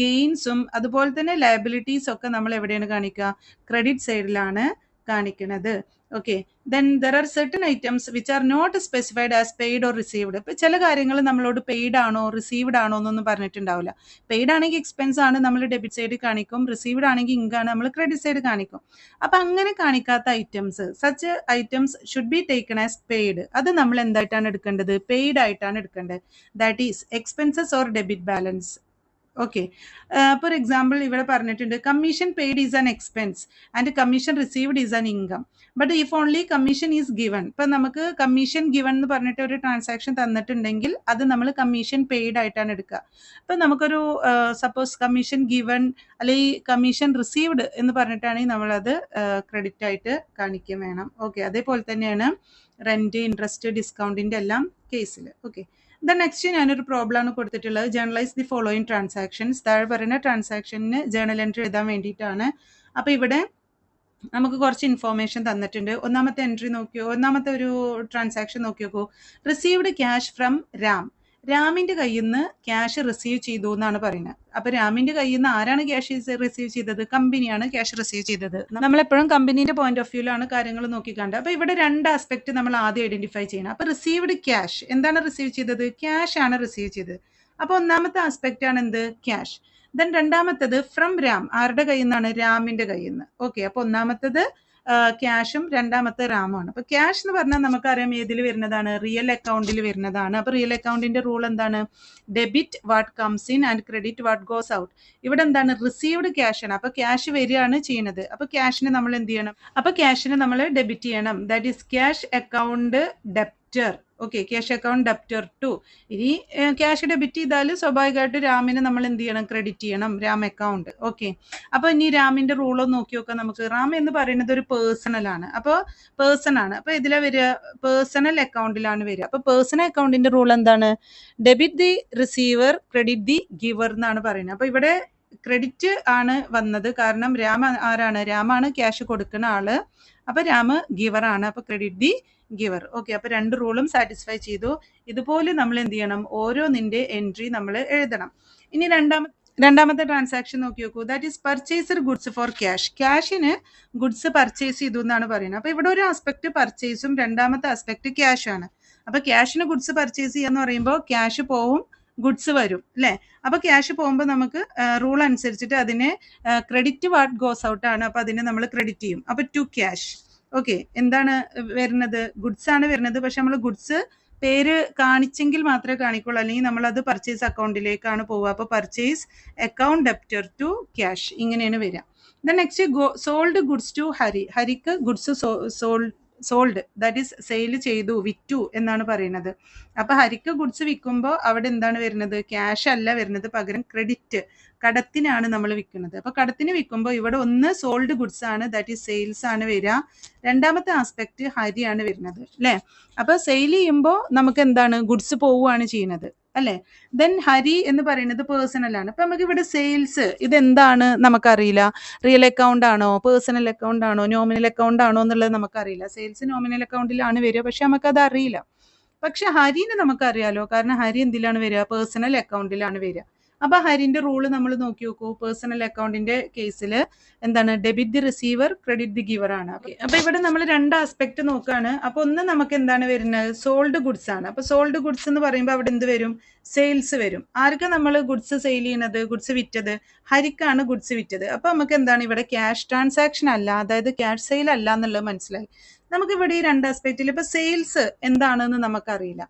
ഗെയിൻസും അതുപോലെ തന്നെ ലയബിലിറ്റീസ് ഒക്കെ നമ്മൾ എവിടെയാണ് കാണിക്കുക? ക്രെഡിറ്റ് സൈഡിലാണ് കാണിക്കുന്നത്. Okay, then there are certain items which are not specified as paid or received. ഇപ്പം ചില കാര്യങ്ങൾ നമ്മളോട് പെയ്ഡ് ആണോ റിസീവ്ഡ് ആണോ എന്നൊന്നും പറഞ്ഞിട്ടുണ്ടാവില്ല. പെയ്ഡ് ആണെങ്കിൽ എക്സ്പെൻസ് ആണ് നമ്മൾ ഡെബിറ്റ് സൈഡ് കാണിക്കും, റിസീവ്ഡ് ആണെങ്കിൽ ഇൻകാണ് നമ്മൾ ക്രെഡിറ്റ് സൈഡ് കാണിക്കും. അപ്പം അങ്ങനെ കാണിക്കാത്ത items, such items should be taken as paid. അത് നമ്മൾ എന്തായിട്ടാണ് എടുക്കേണ്ടത്? പെയ്ഡ് ആയിട്ടാണ് എടുക്കേണ്ടത്. That is expenses or debit balance. Okay, for example ഇവിടെ പറഞ്ഞിട്ടുണ്ട് commission paid is an expense and commission received is an income, but if only commission is given. ഇപ്പം നമുക്ക് commission given എന്ന് പറഞ്ഞിട്ട് ഒരു ട്രാൻസാക്ഷൻ തന്നിട്ടുണ്ടെങ്കിൽ അത് നമ്മൾ കമ്മീഷൻ പെയ്ഡ് ആയിട്ടാണ് എടുക്കുക. ഇപ്പം നമുക്കൊരു സപ്പോസ് കമ്മീഷൻ ഗിവൺ അല്ലെങ്കിൽ കമ്മീഷൻ റിസീവ്ഡ് എന്ന് പറഞ്ഞിട്ടാണെങ്കിൽ നമ്മളത് ക്രെഡിറ്റ് ആയിട്ട് കാണിക്കുകയും വേണം. ഓക്കെ, അതേപോലെ തന്നെയാണ് റെന്റ്, ഇൻട്രസ്റ്റ്, ഡിസ്കൗണ്ടിൻ്റെ എല്ലാം കേസിൽ. ഓക്കെ, ദ നെക്സ്റ്റ് ഞാനൊരു പ്രോബ്ലം ആണ് കൊടുത്തിട്ടുള്ളത്. Journalise the following transactions. താഴെ പറയുന്ന ട്രാൻസാക്ഷന് ജേർണൽ എൻട്രി എഴുതാൻ വേണ്ടിയിട്ടാണ്. അപ്പോൾ ഇവിടെ നമുക്ക് കുറച്ച് ഇൻഫോർമേഷൻ തന്നിട്ടുണ്ട്. ഒന്നാമത്തെ എൻട്രി നോക്കിയോ, ഒന്നാമത്തെ ഒരു ട്രാൻസാക്ഷൻ നോക്കി നോക്കൂ. Received cash from Ram. രാമിന്റെ കയ്യിൽ നിന്ന് ക്യാഷ് റിസീവ് ചെയ്തു എന്നാണ് പറയുന്നത്. അപ്പൊ രാമിന്റെ കയ്യിൽ നിന്ന് ആരാണ് ക്യാഷ് റിസീവ് ചെയ്തത്? കമ്പനിയാണ് ക്യാഷ് റിസീവ് ചെയ്തത്. നമ്മളെപ്പോഴും കമ്പനീന്റെ പോയിന്റ് ഓഫ് വ്യൂലാണ് കാര്യങ്ങൾ നോക്കിക്കണ്ടത്. അപ്പൊ ഇവിടെ രണ്ട് ആസ്പെക്ട് നമ്മൾ ആദ്യം ഐഡന്റിഫൈ ചെയ്യണം. അപ്പൊ റിസീവ്ഡ് ക്യാഷ്, എന്താണ് റിസീവ് ചെയ്തത്? ക്യാഷ് ആണ് റിസീവ് ചെയ്തത്. അപ്പൊ ഒന്നാമത്തെ ആസ്പെക്ട് ആണ് എന്ത്? ക്യാഷ്. ദെൻ രണ്ടാമത്തത് ഫ്രം രാം. ആരുടെ കയ്യിൽ നിന്നാണ്? രാമിന്റെ കയ്യിൽ നിന്ന്. ഓക്കെ, അപ്പൊ ഒന്നാമത്തത് ക്യാഷും രണ്ടാമത്തെ റാമാണ്. അപ്പൊ ക്യാഷ് എന്ന് പറഞ്ഞാൽ നമുക്കറിയാം ഏതിൽ വരുന്നതാണ്? റിയൽ അക്കൗണ്ടിൽ വരുന്നതാണ്. അപ്പൊ റിയൽ അക്കൗണ്ടിന്റെ റൂൾ എന്താണ്? Debit what comes in and credit what goes out. ഇവിടെ എന്താണ്? റിസീവ്ഡ് ക്യാഷ് ആണ്. അപ്പൊ ക്യാഷ് വരികയാണ് ചെയ്യുന്നത്. അപ്പൊ ക്യാഷിന് നമ്മൾ എന്ത് ചെയ്യണം? അപ്പൊ ക്യാഷിന് നമ്മൾ ഡെബിറ്റ് ചെയ്യണം. That is cash account debtor. Okay, cash account debtor to. ഇനി ക്യാഷ് ഡെബിറ്റ് ചെയ്താൽ സ്വാഭാവികമായിട്ട് രാമിന് നമ്മൾ എന്ത് ചെയ്യണം? ക്രെഡിറ്റ് ചെയ്യണം, രാം അക്കൗണ്ട്. ഓക്കെ, അപ്പോൾ ഇനി രാമിന്റെ റൂൾ ഒന്ന് നോക്കി നോക്കാം നമുക്ക്. റാം എന്ന് പറയുന്നത് ഒരു പേഴ്സണൽ ആണ്. അപ്പോൾ പേഴ്സൺ ആണ്. അപ്പോൾ ഇതിലെ വരിക പേഴ്സണൽ അക്കൗണ്ടിലാണ് വരിക. അപ്പോൾ പേഴ്സണൽ അക്കൗണ്ടിന്റെ റൂൾ എന്താണ്? Debit the receiver, credit the giver എന്നാണ് പറയുന്നത്. അപ്പോൾ ഇവിടെ ക്രെഡിറ്റ് ആണ് വന്നത്, കാരണം രാം ആരാണ്? രാമാണ് ക്യാഷ് കൊടുക്കുന്ന ആള്. അപ്പൊ രാമ് ഗിവർ ആണ്. അപ്പൊ ക്രെഡിറ്റ് ദി ഗിവർ. ഓക്കെ, അപ്പൊ രണ്ട് റൂളും സാറ്റിസ്ഫൈ ചെയ്തു. ഇതുപോലെ നമ്മൾ എന്ത് ചെയ്യണം? ഓരോന്നിന്റെ എൻട്രി നമ്മൾ എഴുതണം. ഇനി രണ്ടാമത്തെ ട്രാൻസാക്ഷൻ നോക്കി നോക്കൂ. That is purchased goods for cash. ക്യാഷിന് ഗുഡ്സ് പർച്ചേസ് ചെയ്തു എന്നാണ് പറയുന്നത്. അപ്പൊ ഇവിടെ ഒരു ആസ്പെക്ട് പർച്ചേസും രണ്ടാമത്തെ ആസ്പെക്ട് ക്യാഷ് ആണ്. അപ്പൊ ക്യാഷിന് ഗുഡ്സ് പർച്ചേസ് ചെയ്യാന്ന് പറയുമ്പോൾ ക്യാഷ് പോവും, ഗുഡ്സ് വരും അല്ലേ? അപ്പൊ ക്യാഷ് പോകുമ്പോൾ നമുക്ക് റൂൾ അനുസരിച്ചിട്ട് അതിനെ ക്രെഡിറ്റ് വാട്ട് ഗോസ് ഔട്ട് ആണ്. അപ്പൊ അതിനെ നമ്മൾ ക്രെഡിറ്റ് ചെയ്യും. അപ്പൊ ടു ക്യാഷ്. ഓക്കെ, എന്താണ് വരുന്നത്? ഗുഡ്സ് ആണ് വരുന്നത്. പക്ഷെ നമ്മൾ ഗുഡ്സ് പേര് കാണിച്ചെങ്കിൽ മാത്രമേ കാണിക്കുള്ളൂ, അല്ലെങ്കിൽ നമ്മൾ അത് പർച്ചേസ് അക്കൗണ്ടിലേക്കാണ് പോവുക. അപ്പോൾ purchase account debtor to cash, ഇങ്ങനെയാണ് വരിക. Then next sold goods to Hari. ഹരിക്ക് goods sold, that is sale ചെയ്തു, വിറ്റു എന്നാണ് പറയുന്നത്. അപ്പൊ ഹരിക്ക് ഗുഡ്സ് വിൽക്കുമ്പോൾ അവിടെ എന്താണ് വരുന്നത്? ക്യാഷ് അല്ല വരുന്നത്, പകരം ക്രെഡിറ്റ്, കടത്തിനാണ് നമ്മൾ വിൽക്കുന്നത്. അപ്പൊ കടത്തിന് വിൽക്കുമ്പോൾ ഇവിടെ ഒന്ന് സോൾഡ് ഗുഡ്സ് ആണ്, ദാറ്റ് ഈസ് സെയിൽസ് ആണ് വരിക. രണ്ടാമത്തെ ആസ്പെക്ട് ഹരിയാണ് വരുന്നത് അല്ലേ? അപ്പൊ സെയിൽ ചെയ്യുമ്പോൾ നമുക്ക് എന്താണ്? ഗുഡ്സ് പോവുകയാണ് ചെയ്യുന്നത് അല്ലേ? ദെൻ ഹരി എന്ന് പറയുന്നത് പേഴ്സണൽ ആണ്. അപ്പൊ നമുക്ക് ഇവിടെ സെയിൽസ് ഇതെന്താണ് നമുക്കറിയില്ല. റിയൽ അക്കൗണ്ട് ആണോ, പേഴ്സണൽ അക്കൗണ്ട് ആണോ, നോമിനൽ അക്കൗണ്ട് ആണോ എന്നുള്ളത് നമുക്കറിയില്ല. സെയിൽസ് നോമിനൽ അക്കൗണ്ടിലാണ് വരിക, പക്ഷെ നമുക്കത് അറിയില്ല. പക്ഷെ ഹരിന് നമുക്കറിയാലോ, കാരണം ഹരി എന്തിലാണ് വരിക? പേഴ്സണൽ അക്കൗണ്ടിലാണ് വരിക. അപ്പൊ ഹരിന്റെ റൂള് നമ്മൾ നോക്കി നോക്കൂ. പേഴ്സണൽ അക്കൗണ്ടിന്റെ കേസിൽ എന്താണ്? Debit the receiver, credit the giver ആണ്. അപ്പൊ ഇവിടെ നമ്മൾ രണ്ട് ആസ്പെക്ട് നോക്കുകയാണ്. അപ്പൊ ഒന്ന് നമുക്ക് എന്താണ് വരുന്നത്? സോൾഡ് ഗുഡ്സ് ആണ്. അപ്പൊ സോൾഡ് ഗുഡ്സ് എന്ന് പറയുമ്പോൾ അവിടെ എന്ത് വരും? സെയിൽസ് വരും. ആർക്കാ നമ്മൾ ഗുഡ്സ് സെയിൽ ചെയ്യുന്നത്? ഗുഡ്സ് വിറ്റത് ഹരിക്കാണ് ഗുഡ്സ് വിറ്റത്. അപ്പൊ നമുക്ക് എന്താണ് ഇവിടെ? ക്യാഷ് ട്രാൻസാക്ഷൻ അല്ല, അതായത് ക്യാഷ് സെയിൽ അല്ല എന്നുള്ളത് മനസ്സിലായി. നമുക്ക് ഇവിടെ ഈ രണ്ട് ആസ്പെക്റ്റിൽ ഇപ്പൊ സെയിൽസ് എന്താണെന്ന് നമുക്കറിയില്ല.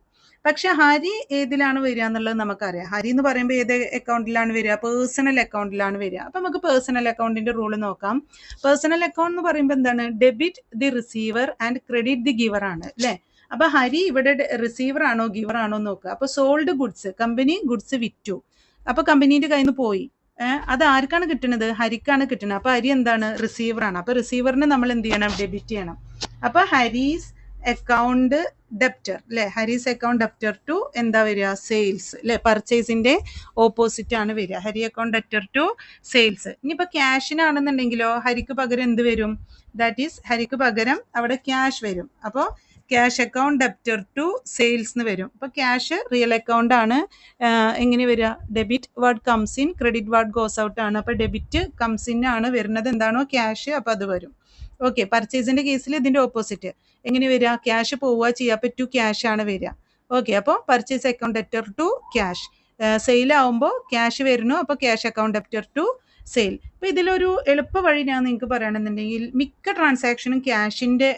പക്ഷെ ഹരി ഏതിലാണ് വരിക എന്നുള്ളത് നമുക്കറിയാം. ഹരി എന്ന് പറയുമ്പോൾ ഏത് അക്കൗണ്ടിലാണ് വരിക? പേഴ്സണൽ അക്കൗണ്ടിലാണ് വരിക. അപ്പം നമുക്ക് പേഴ്സണൽ അക്കൗണ്ടിന്റെ റൂൾ നോക്കാം. പേഴ്സണൽ അക്കൗണ്ട് എന്ന് പറയുമ്പോൾ എന്താണ്? Debit the receiver and credit the giver ആണ് അല്ലേ? അപ്പൊ ഹരി ഇവിടെ റിസീവർ ആണോ ഗിവർ ആണോ നോക്കുക. അപ്പൊ സോൾഡ് ഗുഡ്സ്, കമ്പനി ഗുഡ്സ് വിറ്റു, അപ്പൊ കമ്പനീന്റെ കയ്യിൽ നിന്ന് പോയി. അത് ആർക്കാണ് കിട്ടുന്നത്? ഹരിക്കാണ് കിട്ടുന്നത്. അപ്പൊ ഹരി എന്താണ്? റിസീവർ ആണ്. അപ്പൊ റിസീവറിന് നമ്മൾ എന്ത് ചെയ്യണം? ഡെബിറ്റ് ചെയ്യണം. അപ്പൊ ഹരീസ് അക്കൗണ്ട് ഡെപ്റ്റർ അല്ലെ? ഹരീസ് അക്കൗണ്ട് ഡെപ്റ്റർ ടു എന്താ വരിക? സെയിൽസ് അല്ലെ? പർച്ചേസിന്റെ ഓപ്പോസിറ്റ് ആണ് വരിക. Hari account debtor to sales. ഇനിയിപ്പോ ക്യാഷിനാണെന്നുണ്ടെങ്കിലോ ഹരിക്ക് പകരം എന്ത് വരും? ദാറ്റ് ഈസ് ഹരിക്ക് പകരം അവിടെ ക്യാഷ് വരും. അപ്പോൾ cash account debtor to sales എന്ന് വരും. അപ്പോൾ ക്യാഷ് റിയൽ അക്കൗണ്ട് ആണ്. എങ്ങനെ വരിക? Debit what comes in, credit what goes out ആണ്. അപ്പോൾ ഡെബിറ്റ് കംസ് ഇൻ ആണ് വരുന്നത് എന്താണോ ക്യാഷ്, അപ്പോൾ അത് വരും. ഓക്കെ. പർച്ചേസിന്റെ കേസിൽ ഇതിന്റെ ഓപ്പോസിറ്റ് എങ്ങനെ വരിക? ക്യാഷ് പോവുക ചെയ്യുക, അപ്പോൾ ടു ക്യാഷ് ആണ് വരിക. ഓക്കെ. അപ്പോൾ purchase account debtor to cash. Sale ആവുമ്പോൾ ക്യാഷ് വരുന്നു, അപ്പോൾ cash account debtor to sale. അപ്പോൾ ഇതിലൊരു എളുപ്പ വഴി ഞാൻ നിങ്ങൾക്ക് പറയുകയാണെന്നുണ്ടെങ്കിൽ മിക്ക ട്രാൻസാക്ഷനും ക്യാഷിന്റെ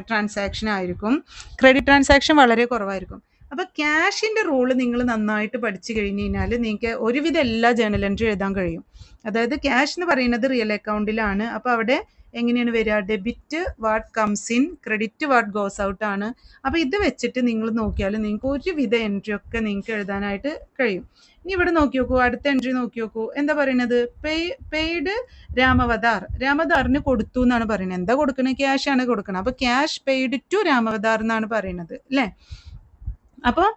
ട്രാൻസാക്ഷൻ ആയിരിക്കും. ക്രെഡിറ്റ് ട്രാൻസാക്ഷൻ വളരെ കുറവായിരിക്കും. അപ്പോൾ ക്യാഷിന്റെ റൂള് നിങ്ങൾ നന്നായിട്ട് പഠിച്ചു കഴിഞ്ഞ് കഴിഞ്ഞാൽ നിങ്ങൾക്ക് ഒരുവിധം എല്ലാ ജേണൽ എൻട്രി എഴുതാൻ കഴിയും. അതായത് ക്യാഷ് എന്ന് പറയുന്നത് റിയൽ അക്കൗണ്ടിലാണ്. അപ്പോൾ അവിടെ എങ്ങനെയാണ് വരിക? Debit what comes in, credit what goes out ആണ്. അപ്പോൾ ഇത് വെച്ചിട്ട് നിങ്ങൾ നോക്കിയാൽ നിങ്ങൾക്ക് ഒരുവിധ എൻട്രി ഒക്കെ നിങ്ങൾക്ക് എഴുതാനായിട്ട് കഴിയും. ഇനി ഇവിടെ നോക്കി നോക്കൂ, അടുത്ത എൻട്രി നോക്കി നോക്കൂ. എന്താ പറയുന്നത്? പെയ്ഡ് രാമവതാർ. രാമവതാറിന് കൊടുത്തു എന്നാണ് പറയുന്നത്. എന്താ കൊടുക്കണത്? ക്യാഷ് ആണ് കൊടുക്കണം. അപ്പൊ ക്യാഷ് പെയ്ഡ് ടു രാമവതാർ എന്നാണ് പറയുന്നത് അല്ലേ? അപ്പോൾ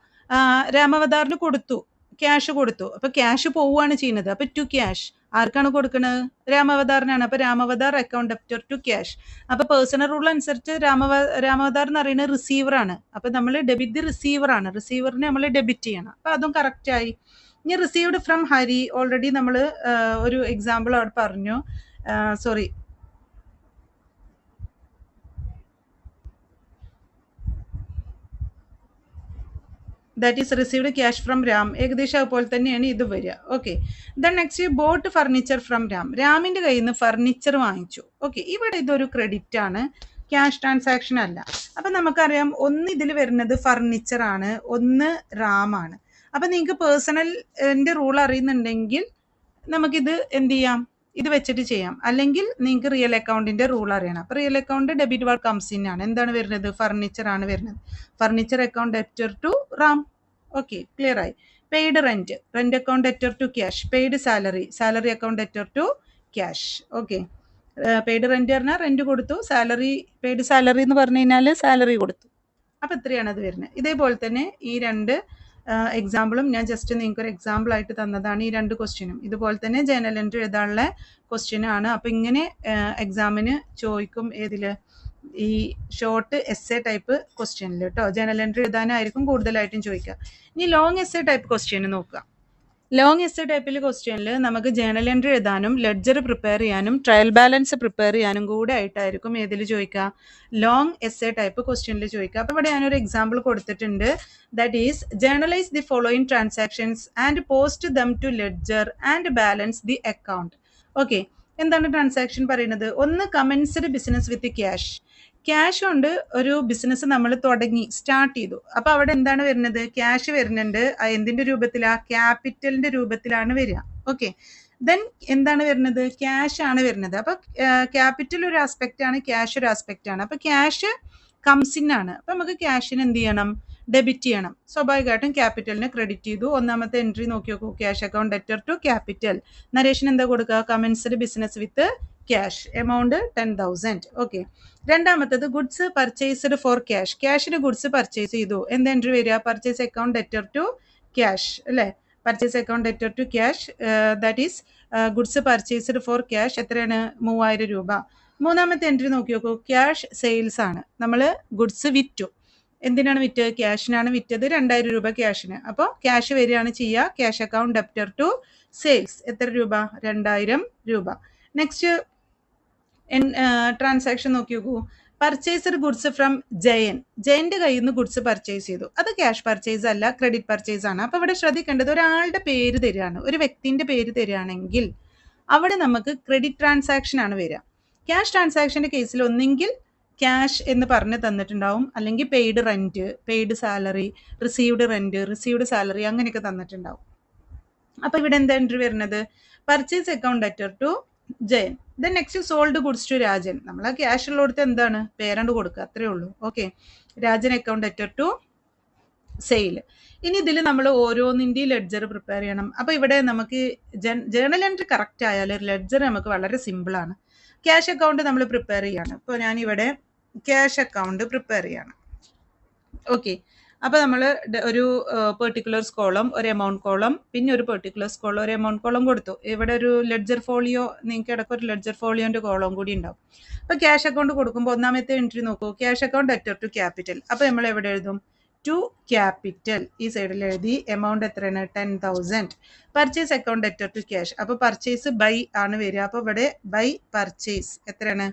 രാമവതാറിന് കൊടുത്തു, ക്യാഷ് കൊടുത്തു. അപ്പൊ ക്യാഷ് പോവുകയാണ് ചെയ്യുന്നത്. അപ്പൊ ടു ക്യാഷ് ആർക്കാണ് കൊടുക്കുന്നത്? രാമവതാറിനാണ്. അപ്പൊ രാമവതാർ അക്കൗണ്ട് ഡെപ്റ്റർ ടു ക്യാഷ്. അപ്പൊ പേഴ്സണൽ റൂൾ അനുസരിച്ച് രാമവതാർ എന്ന് പറയുന്നത് റിസീവർ ആണ്. അപ്പൊ നമ്മൾ ഡെബിറ്റ് ദി റിസീവർ ആണ്. റിസീവറിനെ നമ്മൾ ഡെബിറ്റ് ചെയ്യണം. അപ്പൊ അതും കറക്റ്റ് ആയി. ഇനി റിസീവ്ഡ് ഫ്രം ഹരി ഓൾറെഡി നമ്മൾ ഒരു എക്സാമ്പിൾ അവിടെ പറഞ്ഞു. Sorry, that is received cash from Ram. ഏകദേശം അതുപോലെ തന്നെയാണ് ഇത് വരിക. Okay. Then next bought furniture from Ram. രാമിന്റെ കയ്യിൽ നിന്ന് ഫർണിച്ചർ വാങ്ങിച്ചു. ഓക്കെ. ഇവിടെ ഇതൊരു ക്രെഡിറ്റ് ആണ്, ക്യാഷ് ട്രാൻസാക്ഷൻ അല്ല. അപ്പൊ നമുക്കറിയാം ഒന്ന് ഇതിൽ വരുന്നത് ഫർണിച്ചർ ആണ്, ഒന്ന് റാമാണ്. അപ്പൊ നിങ്ങൾക്ക് പേഴ്സണലിന്റെ റൂൾ അറിയുന്നുണ്ടെങ്കിൽ നമുക്കിത് എന്ത് ചെയ്യാം? ഇത് വെച്ചിട്ട് ചെയ്യാം. അല്ലെങ്കിൽ നിങ്ങൾക്ക് റിയൽ അക്കൗണ്ടിന്റെ റൂൾ അറിയണം. അപ്പൊ real account debit what comes in ആണ്. എന്താണ് വരുന്നത്? ഫർണിച്ചർ ആണ് വരുന്നത്. Furniture account debtor to Ram. Okay, clear ആയി. Paid rent, rent account debtor to cash. Paid salary, salary account debtor to cash. Okay. Paid rent പറഞ്ഞാൽ rent കൊടുത്തു, salary paid salary എന്ന് പറഞ്ഞു കഴിഞ്ഞാൽ സാലറി കൊടുത്തു. അപ്പൊ ഇത്രയാണ് അത് വരുന്നത്. ഇതേപോലെ തന്നെ ഈ രണ്ട് എക്സാമ്പിളും ഞാൻ ജസ്റ്റ് നിങ്ങൾക്ക് ഒരു എക്സാമ്പിൾ ആയിട്ട് തന്നതാണ്. ഈ രണ്ട് ക്വസ്റ്റ്യനും ഇതുപോലെ തന്നെ ജേണൽ എൻട്രി എഴുതാനുള്ള ക്വസ്റ്റ്യൻ ആണ്. അപ്പൊ ഇങ്ങനെ എക്സാമിന് ചോദിക്കും. ഏതില്? ഈ ഷോർട്ട് എസ്സേ ടൈപ്പ് ക്വസ്റ്റ്യനിൽ കേട്ടോ. ജേണൽ എൻട്രി എഴുതാനായിരിക്കും കൂടുതലായിട്ടും ചോദിക്കുക. ഇനി ലോങ് എസ്സേ ടൈപ്പ് ക്വസ്റ്റ്യൻ നോക്കുക. ലോങ് എസ്സേ ടൈപ്പിൽ ക്വസ്റ്റ്യനിൽ നമുക്ക് ജേണൽ എൻട്രി എഴുതാനും ലെഡ്ജർ പ്രിപ്പയർ ചെയ്യാനും ട്രയൽ ബാലൻസ് പ്രിപ്പയർ ചെയ്യാനും കൂടെ ആയിട്ടായിരിക്കും ഏതിൽ ചോദിക്കുക? ലോങ് എസ്സേ ടൈപ്പ് ക്വസ്റ്റ്യനിൽ ചോദിക്കുക. അപ്പോൾ ഇവിടെ ഞാനൊരു എക്സാമ്പിൾ കൊടുത്തിട്ടുണ്ട്. That is journalise the following transactions and post them to ledger and balance the account. Okay. എന്താണ് ട്രാൻസാക്ഷൻ പറയുന്നത്? ഒന്ന്, commenced business with cash. Cash കൊണ്ട് ഒരു ബിസിനസ് നമ്മൾ തുടങ്ങി, സ്റ്റാർട്ട് ചെയ്തു. അപ്പൊ അവിടെ എന്താണ് വരുന്നത്? ക്യാഷ് വരുന്നുണ്ട്. എന്തിന്റെ രൂപത്തിലാ? ക്യാപിറ്റലിന്റെ രൂപത്തിലാണ് വരിക. ഓക്കെ. ദെൻ എന്താണ് വരുന്നത്? ക്യാഷ് ആണ് വരുന്നത്. അപ്പൊ ക്യാപിറ്റൽ ഒരു ആസ്പെക്റ്റ് ആണ്, ക്യാഷ് ഒരു ആസ്പെക്റ്റ് ആണ്. അപ്പൊ ക്യാഷ് കംസ് ഇൻ ആണ്. അപ്പൊ നമുക്ക് ക്യാഷിന് എന്ത് ചെയ്യണം? ഡെബിറ്റ് ചെയ്യണം. സ്വാഭാവികമായിട്ടും ക്യാപിറ്റലിന് ക്രെഡിറ്റ് ചെയ്തു. ഒന്നാമത്തെ എൻട്രി നോക്കി നോക്കൂ. Cash account debtor to capital. Narration എന്താ കൊടുക്കുക? Commenced business with cash, amount 10,000. Okay. രണ്ടാമത്തത് ഗുഡ്സ് പർച്ചേസ്ഡ് ഫോർ ക്യാഷ്. ക്യാഷിന് ഗുഡ്സ് പർച്ചേസ് ചെയ്തു. എന്ത് എൻട്രി വരിക? Purchase account debtor to cash അല്ലേ? Purchase account debtor to cash. That is goods purchased for cash. എത്രയാണ്? 3000 രൂപ. മൂന്നാമത്തെ എൻട്രി നോക്കി നോക്കൂ. ക്യാഷ് സെയിൽസ് ആണ്. നമ്മൾ ഗുഡ്സ് വിറ്റു. എന്തിനാണ് വിറ്റ്? ക്യാഷിനാണ് വിറ്റത്. 2000 രൂപ ക്യാഷിന്. അപ്പോൾ ക്യാഷ് വരികയാണ് ചെയ്യുക. Cash account debtor to sales. എത്ര രൂപ? 2000 രൂപ. നെക്സ്റ്റ് ട്രാൻസാക്ഷൻ നോക്കി നോക്കൂ. Purchased goods from Jayan. ജയന്റെ കയ്യിൽ നിന്ന് ഗുഡ്സ് പർച്ചേസ് ചെയ്തു. അത് ക്യാഷ് പർച്ചേസ് അല്ല, ക്രെഡിറ്റ് പർച്ചേസ് ആണ്. അപ്പൊ ഇവിടെ ശ്രദ്ധിക്കേണ്ടത്, ഒരാളുടെ പേര് തരികയാണ്, ഒരു വ്യക്തിന്റെ പേര് തരികയാണെങ്കിൽ അവിടെ നമുക്ക് ക്രെഡിറ്റ് ട്രാൻസാക്ഷൻ ആണ് വരിക. ക്യാഷ് ട്രാൻസാക്ഷന്റെ കേസിൽ ഒന്നെങ്കിൽ ക്യാഷ് എന്ന് പറഞ്ഞ് തന്നിട്ടുണ്ടാവും, അല്ലെങ്കിൽ paid rent, paid salary, received rent, received salary അങ്ങനെയൊക്കെ തന്നിട്ടുണ്ടാവും. അപ്പോൾ ഇവിടെ എന്താ എൻട്രി വരുന്നത്? Purchase account debtor to Jayan. Then next sold goods to Rajan. നമ്മൾ ആ ക്യാഷ് ഉള്ളിടത്ത് എന്താണ് പേരണ്ട് കൊടുക്കുക, അത്രേ ഉള്ളൂ. Okay, Rajan account debtor to sale. ഇനി ഇതിൽ നമ്മൾ ഓരോന്നിൻ്റെയും ലെഡ്ജർ പ്രിപ്പയർ ചെയ്യണം. അപ്പോൾ ഇവിടെ നമുക്ക് ജേണൽ എൻട്രി കറക്റ്റ് ആയാൽ ലെഡ്ജർ നമുക്ക് വളരെ സിമ്പിളാണ്. ക്യാഷ് അക്കൗണ്ട് നമ്മൾ പ്രിപ്പയർ ചെയ്യാണ്. ഇപ്പോൾ ഞാനിവിടെ ക്യാഷ് അക്കൗണ്ട് പ്രിപ്പയർ ചെയ്യാണ്. ഓക്കെ, അപ്പോൾ നമ്മൾ ഒരു പെർട്ടിക്കുലർസ് കോളം, ഒരു എമൗണ്ട് കോളം, പിന്നെ ഒരു പെർട്ടിക്കുലർസ് കോളം, ഒരു എമൗണ്ട് കോളം കൊടുത്തു. ഇവിടെ ഒരു ലെഡ്ജർ ഫോളിയോ, നിങ്ങൾക്ക് ഇടയ്ക്ക് ഒരു ലെഡ്ജർ ഫോളിയോൻ്റെ കോളം കൂടി ഉണ്ടാവും. അപ്പോൾ ക്യാഷ് അക്കൗണ്ട് കൊടുക്കുമ്പോൾ ഒന്നാമത്തെ എൻട്രി നോക്കൂ, cash account debtor to capital. അപ്പോൾ നമ്മൾ എവിടെ എഴുതും? To capital. ഈ സൈഡിൽ എഴുതി. എമൗണ്ട് എത്രയാണ്? 10,000. Purchase account debtor to cash. അപ്പോൾ പർച്ചേസ് ബൈ ആണ് വരിക. അപ്പോൾ ഇവിടെ ബൈ പർച്ചേസ് എത്രയാണ്?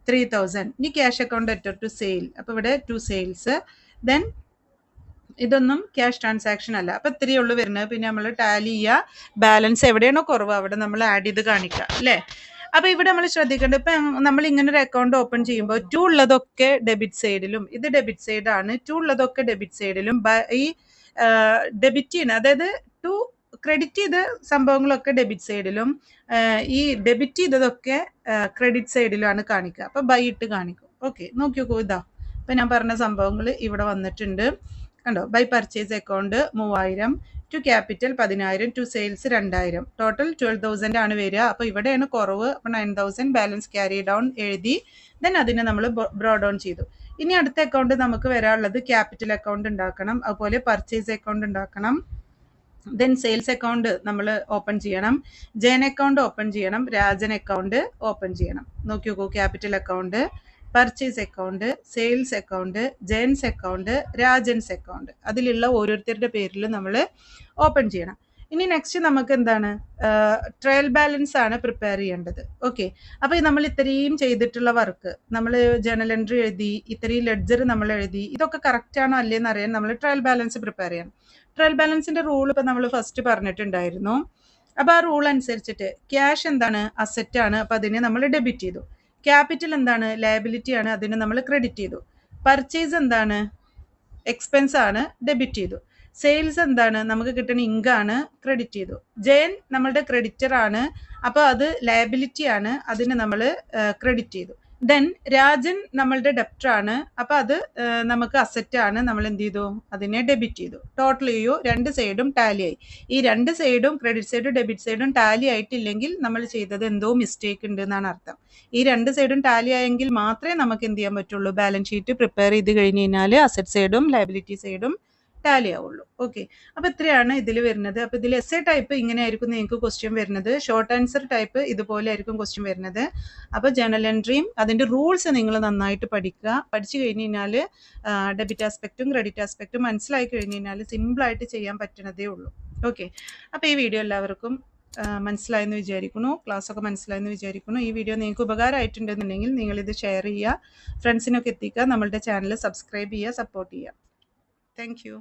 3,000. ഇനി cash account debtor to sale. അപ്പോൾ ഇവിടെ ടു സെയിൽസ്. ദെൻ ഇതൊന്നും ക്യാഷ് ട്രാൻസാക്ഷൻ അല്ല. അപ്പോൾ ഇത്രയേ ഉള്ളൂ വരുന്നത്. പിന്നെ നമ്മൾ ടാലി ചെയ്യുക, ബാലൻസ് എവിടെയാണോ കുറവ് അവിടെ നമ്മൾ ആഡ് ചെയ്ത് കാണിക്കുക അല്ലേ. അപ്പോൾ ഇവിടെ നമ്മൾ ശ്രദ്ധിക്കേണ്ടത്, ഇപ്പം നമ്മൾ ഇങ്ങനെ ഒരു അക്കൗണ്ട് ഓപ്പൺ ചെയ്യുമ്പോൾ ടു ഉള്ളതൊക്കെ ഡെബിറ്റ് സൈഡിലും, ഇത് ഡെബിറ്റ് സൈഡാണ്, ടു ഉള്ളതൊക്കെ ഡെബിറ്റ് സൈഡിലും, ഈ ഡെബിറ്റ് ചെയ്യുന്ന, അതായത് ടു ക്രെഡിറ്റ് ചെയ്ത സംഭവങ്ങളൊക്കെ ഡെബിറ്റ് സൈഡിലും, ഈ ഡെബിറ്റ് ചെയ്തതൊക്കെ ക്രെഡിറ്റ് സൈഡിലുമാണ് കാണിക്കുക. അപ്പോൾ ബൈ ഇട്ട് കാണിക്കും. ഓക്കെ, നോക്കി നോക്കൂ. ഇതാ ഇപ്പം ഞാൻ പറഞ്ഞ സംഭവങ്ങൾ ഇവിടെ വന്നിട്ടുണ്ട് കണ്ടോ. By purchase account 3,000, to capital 10,000, to sales 2,000, total 12,000 ആണ് വരിക. അപ്പോൾ ഇവിടെയാണ് കുറവ്. അപ്പോൾ 9,000 ബാലൻസ് ക്യാരി ഡൗൺ എഴുതി. ദെൻ അതിനെ നമ്മൾ ബ്രോ ഡൗൺ ചെയ്തു. ഇനി അടുത്ത അക്കൗണ്ട് നമുക്ക് വരാനുള്ളത് ക്യാപിറ്റൽ അക്കൗണ്ട് ഉണ്ടാക്കണം, അതുപോലെ പർച്ചേസ് അക്കൗണ്ട് ഉണ്ടാക്കണം, ദെൻ സെയിൽസ് അക്കൗണ്ട് നമ്മൾ ഓപ്പൺ ചെയ്യണം, ജയൻ അക്കൗണ്ട് ഓപ്പൺ ചെയ്യണം, രാജൻ അക്കൗണ്ട് ഓപ്പൺ ചെയ്യണം. നോക്കി നോക്കൂ, capital account, purchase account, sales account, giants account, Rajan's account, അതിലുള്ള ഓരോരുത്തരുടെ പേരിൽ നമ്മൾ ഓപ്പൺ ചെയ്യണം. ഇനി നെക്സ്റ്റ് നമുക്ക് എന്താണ്? ട്രയൽ ബാലൻസ് ആണ് പ്രിപ്പയർ ചെയ്യേണ്ടത്. ഓക്കെ, അപ്പോൾ നമ്മൾ ഇത്രയും ചെയ്തിട്ടുള്ള വർക്ക്, നമ്മൾ ജേണൽ എൻട്രി എഴുതി, ഇത്രയും ലെഡ്ജർ നമ്മൾ എഴുതി, ഇതൊക്കെ കറക്റ്റ് ആണോ അല്ലേന്ന് അറിയാൻ നമ്മൾ ട്രയൽ ബാലൻസ് പ്രിപ്പയർ ചെയ്യണം. ട്രയൽ ബാലൻസിന്റെ റൂൾ ഇപ്പോൾ നമ്മൾ ഫസ്റ്റ് പറഞ്ഞിട്ടുണ്ടായിരുന്നു. അപ്പോൾ ആ റൂൾ അനുസരിച്ചിട്ട് ക്യാഷ് എന്താണ്? അസറ്റ് ആണ്, അപ്പോൾ അതിനെ നമ്മൾ ഡെബിറ്റ് ചെയ്തു. ക്യാപിറ്റൽ എന്താണ്? ലയബിലിറ്റി ആണ്, അതിന് നമ്മൾ ക്രെഡിറ്റ് ചെയ്തു. പർച്ചേസ് എന്താണ്? എക്സ്പെൻസ് ആണ്, ഡെബിറ്റ് ചെയ്തു. സെയിൽസ് എന്താണ്? നമുക്ക് കിട്ടുന്ന ഇൻകാണ്, ക്രെഡിറ്റ് ചെയ്തു. ജയൻ നമ്മളുടെ ക്രെഡിറ്റർ ആണ്, അപ്പോൾ അത് ലയബിലിറ്റി ആണ്, അതിന് നമ്മൾ ക്രെഡിറ്റ് ചെയ്തു. ദെൻ രാജൻ നമ്മളുടെ ഡെപ്റ്റർ ആണ്, അപ്പോൾ അത് നമുക്ക് അസറ്റ് ആണ്, നമ്മൾ എന്ത് ചെയ്തു? അതിനെ ഡെബിറ്റ് ചെയ്തു. ടോട്ടൽ ചെയ്യൂ, രണ്ട് സൈഡും ടാലി ആയി. ഈ രണ്ട് സൈഡും ക്രെഡിറ്റ് സൈഡും ഡെബിറ്റ് സൈഡും ടാലി ആയിട്ടില്ലെങ്കിൽ നമ്മൾ ചെയ്തത് എന്തോ മിസ്റ്റേക്ക് ഉണ്ട് എന്നാണ് അർത്ഥം. ഈ രണ്ട് സൈഡും ടാലി ആയെങ്കിൽ മാത്രമേ നമുക്ക് എന്ത് ചെയ്യാൻ പറ്റുള്ളൂ? ബാലൻസ് ഷീറ്റ് പ്രിപ്പയർ ചെയ്ത് കഴിഞ്ഞ് കഴിഞ്ഞാൽ അസറ്റ് സൈഡും ലയബിലിറ്റി സൈഡും ടാലി ആവുള്ളൂ. ഓക്കെ, അപ്പോൾ ഇത്രയാണ് ഇതിൽ വരുന്നത്. അപ്പോൾ ഇതിൽ എസ്സേ ടൈപ്പ് ഇങ്ങനെ ആയിരിക്കും നിങ്ങൾക്ക് ക്വസ്റ്റ്യൻ വരുന്നത്, ഷോർട്ട് ആൻസർ ടൈപ്പ് ഇതുപോലെ ആയിരിക്കും ക്വസ്റ്റ്യൻ വരുന്നത്. അപ്പോൾ ജേണൽ എൻട്രിയും അതിൻ്റെ റൂൾസ് നിങ്ങൾ നന്നായിട്ട് പഠിക്കുക. പഠിച്ചു കഴിഞ്ഞ് കഴിഞ്ഞാൽ ഡെബിറ്റ് ആസ്പെക്റ്റും ക്രെഡിറ്റ് ആസ്പെക്റ്റും മനസ്സിലായി കഴിഞ്ഞ് കഴിഞ്ഞാൽ സിമ്പിളായിട്ട് ചെയ്യാൻ പറ്റുന്നതേ ഉള്ളൂ. ഓക്കെ, അപ്പോൾ ഈ വീഡിയോ എല്ലാവർക്കും മനസ്സിലായെന്ന് വിചാരിക്കുന്നു, ക്ലാസ്സൊക്കെ മനസ്സിലായെന്ന് വിചാരിക്കുന്നു. ഈ വീഡിയോ നിങ്ങൾക്ക് ഉപകാരമായിട്ടുണ്ടെന്നുണ്ടെങ്കിൽ നിങ്ങളിത് ഷെയർ ചെയ്യുക, ഫ്രണ്ട്സിനൊക്കെ എത്തിക്കുക, നമ്മളുടെ ചാനൽ സബ്സ്ക്രൈബ് ചെയ്യുക, സപ്പോർട്ട് ചെയ്യുക. Thank you.